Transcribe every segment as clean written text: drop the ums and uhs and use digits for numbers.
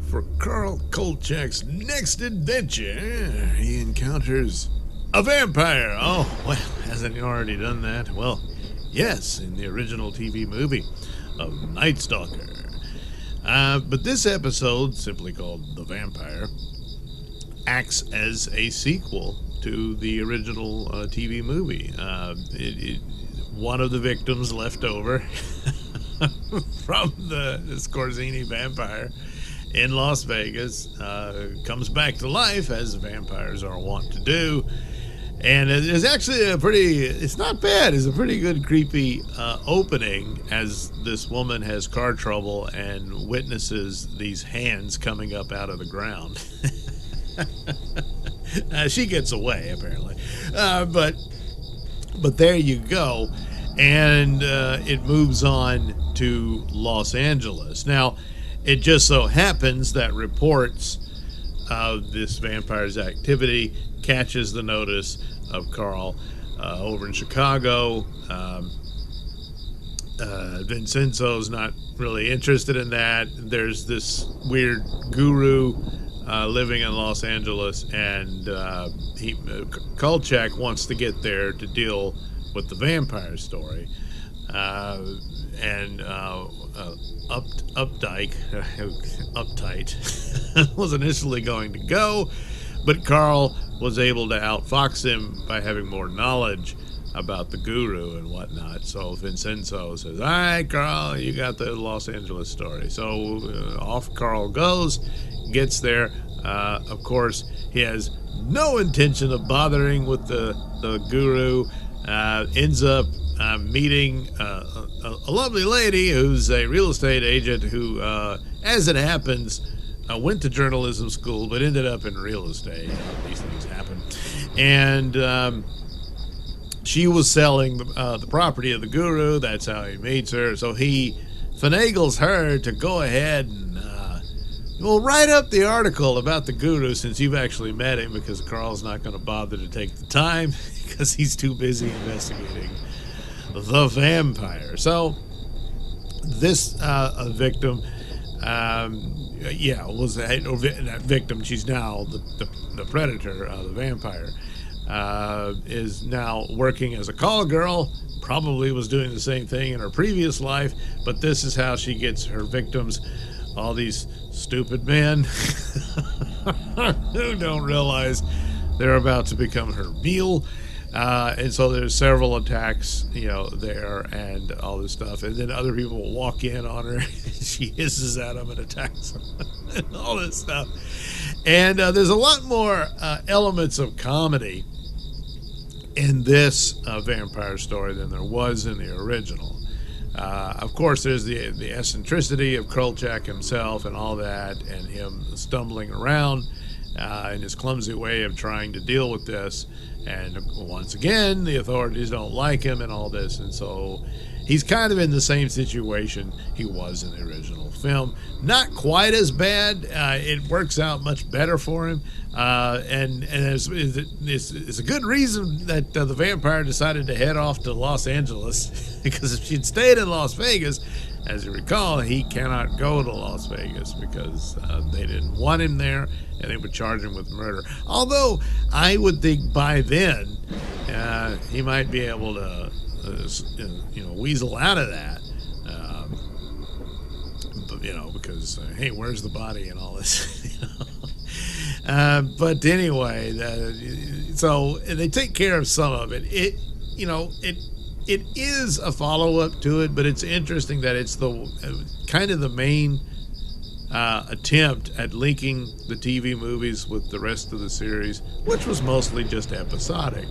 for Carl Kolchak's next adventure. He encounters a vampire. Oh, well, hasn't he already done that? Well, yes, in the original TV movie of Night Stalker. But this episode, simply called The Vampire, acts as a sequel to the original TV movie. One of the victims left over from the Scorzini vampire in Las Vegas comes back to life, as vampires are wont to do. And it's actually it's not bad. It's a pretty good, creepy opening as this woman has car trouble and witnesses these hands coming up out of the ground. She gets away, apparently. But there you go. And it moves on to Los Angeles. Now, it just so happens that reports of this vampire's activity catches the notice of Carl over in Chicago. Vincenzo's not really interested in that. There's this weird guru living in Los Angeles, and Kolchak wants to get there to deal with the vampire story. Uptight was initially going to go, but Carl was able to outfox him by having more knowledge about the guru and whatnot. So Vincenzo says, all right, Carl, you got the Los Angeles story. So off Carl goes, gets there. Of course, he has no intention of bothering with the guru. Ends up meeting a lovely lady who's a real estate agent who, as it happens, went to journalism school but ended up in real estate. These things happen. And she was selling the property of the guru. That's how he meets her. So he finagles her to go ahead and write up the article about the guru, since you've actually met him, because Carl's not going to bother to take the time because he's too busy investigating the vampire. So this victim, was that victim. She's now the predator, the vampire, is now working as a call girl. Probably was doing the same thing in her previous life, but this is how she gets her victims. All these stupid men who don't realize they're about to become her meal. And so there's several attacks, there and all this stuff. And then other people will walk in on her. She hisses at them and attacks them and all this stuff. And there's a lot more elements of comedy in this vampire story than there was in the original. Of course, there's the eccentricity of Kolchak himself and all that, and him stumbling around in his clumsy way of trying to deal with this. And once again, the authorities don't like him and all this, and so he's kind of in the same situation he was in the original film. Not quite as bad. It works out much better for him. And it's a good reason that the vampire decided to head off to Los Angeles, because if she'd stayed in Las Vegas, as you recall, he cannot go to Las Vegas because they didn't want him there, and they would charge him with murder. Although I would think by then he might be able to weasel out of that. Because hey, where's the body and all this? But anyway, so they take care of some of it. It is a follow-up to it, but it's interesting that it's the kind of the main attempt at linking the TV movies with the rest of the series, which was mostly just episodic,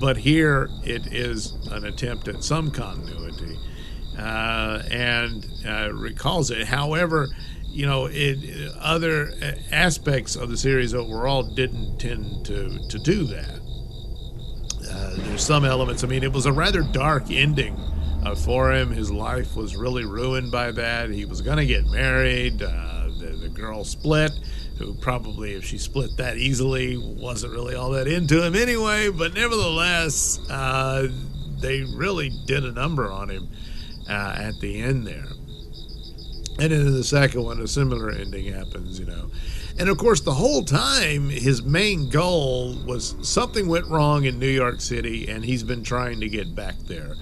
but here it is an attempt at some continuity, and recalls it. However, other aspects of the series overall didn't tend to do that. There's some elements. I mean, it was a rather dark ending for him. His life was really ruined by that. He was going to get married. The girl split, who probably, if she split that easily, wasn't really all that into him anyway. But nevertheless, they really did a number on him at the end there. And then in the second one, a similar ending happens, And of course, the whole time, his main goal was something went wrong in New York City, and he's been trying to get back there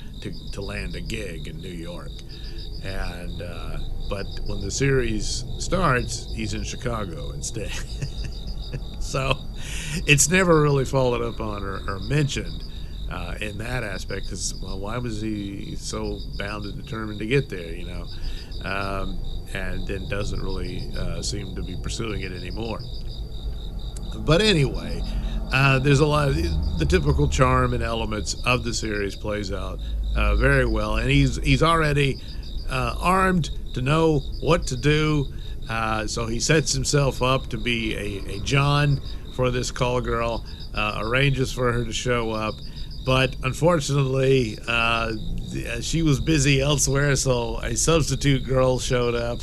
to land a gig in New York. And but when the series starts, he's in Chicago instead. So it's never really followed up on or mentioned in that aspect, because, well, why was he so bound and determined to get there, and then doesn't really seem to be pursuing it anymore. But anyway, there's a lot of the typical charm and elements of the series plays out very well, and he's already armed to know what to do. So he sets himself up to be a John for this call girl, arranges for her to show up, but unfortunately she was busy elsewhere, so a substitute girl showed up.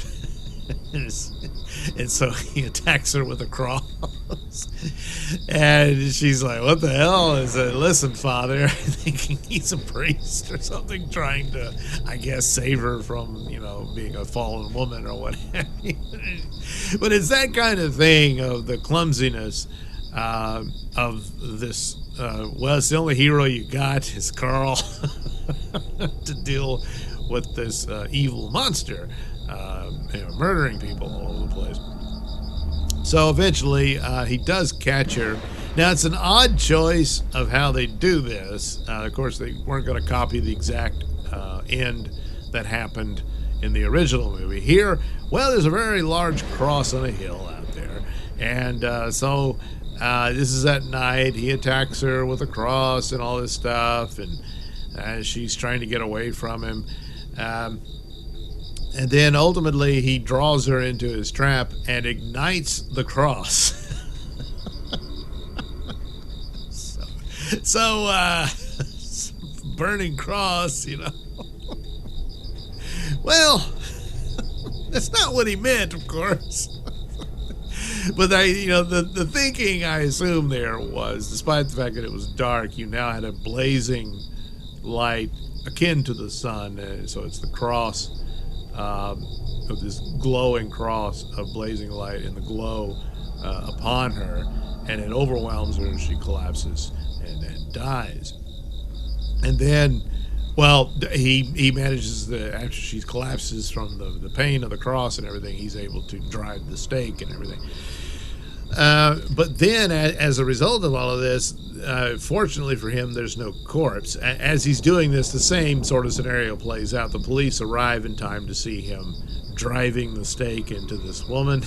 And so he attacks her with a cross. And she's like, what the hell? And said, listen, Father, thinking he's a priest or something, trying to, I guess, save her from, being a fallen woman or what have you. But it's that kind of thing of the clumsiness of this. Well, it's the only hero you got is Carl to deal with this evil monster. Murdering people all over the place. So eventually he does catch her. Now, it's an odd choice of how they do this. Of course, they weren't going to copy the exact end that happened in the original movie. Here, well, there's a very large cross on a hill out there. And so this is at night. He attacks her with a cross and all this stuff. And she's trying to get away from him. And then ultimately he draws her into his trap and ignites the cross. so burning cross, Well, that's not what he meant, of course. But the thinking, I assume, there was, despite the fact that it was dark, you now had a blazing light akin to the sun. So it's the cross. Of this glowing cross of blazing light and the glow upon her, and it overwhelms her and she collapses and dies. And then, well, he manages to, after she collapses from the pain of the cross and everything, he's able to drive the stake and everything. But then, as a result of all of this, fortunately for him, there's no corpse. As he's doing this, the same sort of scenario plays out. The police arrive in time to see him driving the stake into this woman.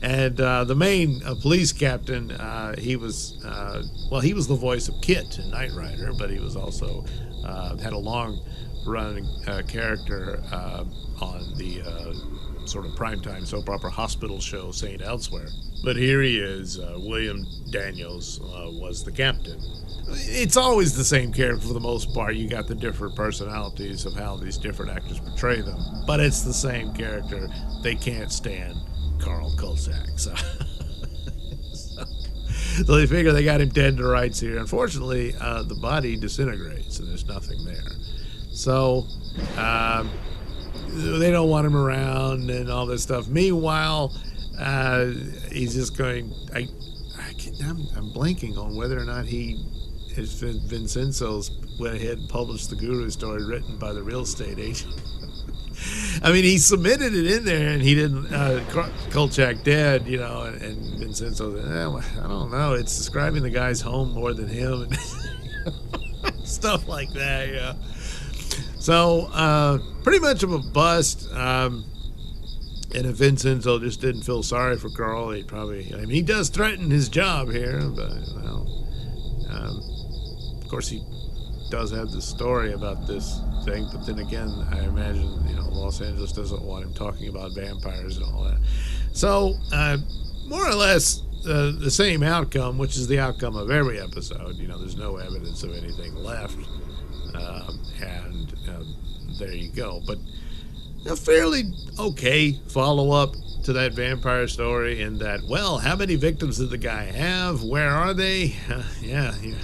And the main police captain, he was the voice of Kit in Knight Rider, but he was also had a long-running character on the sort of primetime soap opera hospital show St. Elsewhere. But here he is. William Daniels was the captain. It's always the same character for the most part. You got the different personalities of how these different actors portray them, but it's the same character. They can't stand Carl Kolchak, so they figure they got him dead to rights here. Unfortunately, the body disintegrates and there's nothing there. So they don't want him around and all this stuff. Meanwhile, he's just going. I'm blanking on whether or not Vincenzo's went ahead and published the Guru story written by the real estate agent. I mean, he submitted it in there, and he didn't. Kolchak dead, and Vincenzo said, I don't know. It's describing the guy's home more than him, and stuff like that. Yeah. So pretty much of a bust. And if Vincenzo just didn't feel sorry for Carl, he'd probably. I mean, he does threaten his job here, but of course he does have the story about this thing. But then again, I imagine Los Angeles doesn't want him talking about vampires and all that. So more or less the same outcome, which is the outcome of every episode. There's no evidence of anything left, and there you go. But a fairly okay follow-up to that vampire story in that, well, how many victims did the guy have? Where are they? Yeah, you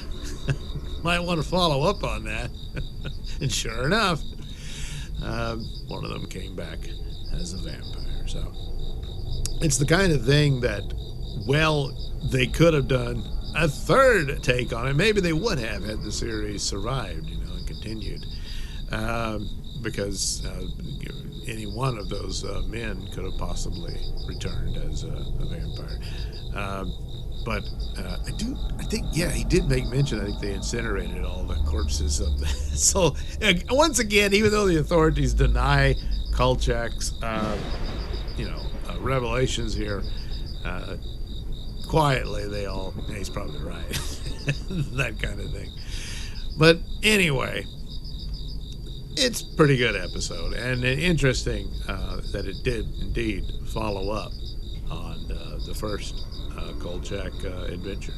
might want to follow up on that. And sure enough, one of them came back as a vampire. So it's the kind of thing that, well, they could have done a third take on it. Maybe they would have had the series survived, and continued, because any one of those men could have possibly returned as a vampire. But I think, he did make mention. I think they incinerated all the corpses of the. So once again, even though the authorities deny Kolchak's, revelations here, quietly they all, he's probably right, that kind of thing. But anyway, it's a pretty good episode, and interesting that it did indeed follow up on the first Kolchak adventure.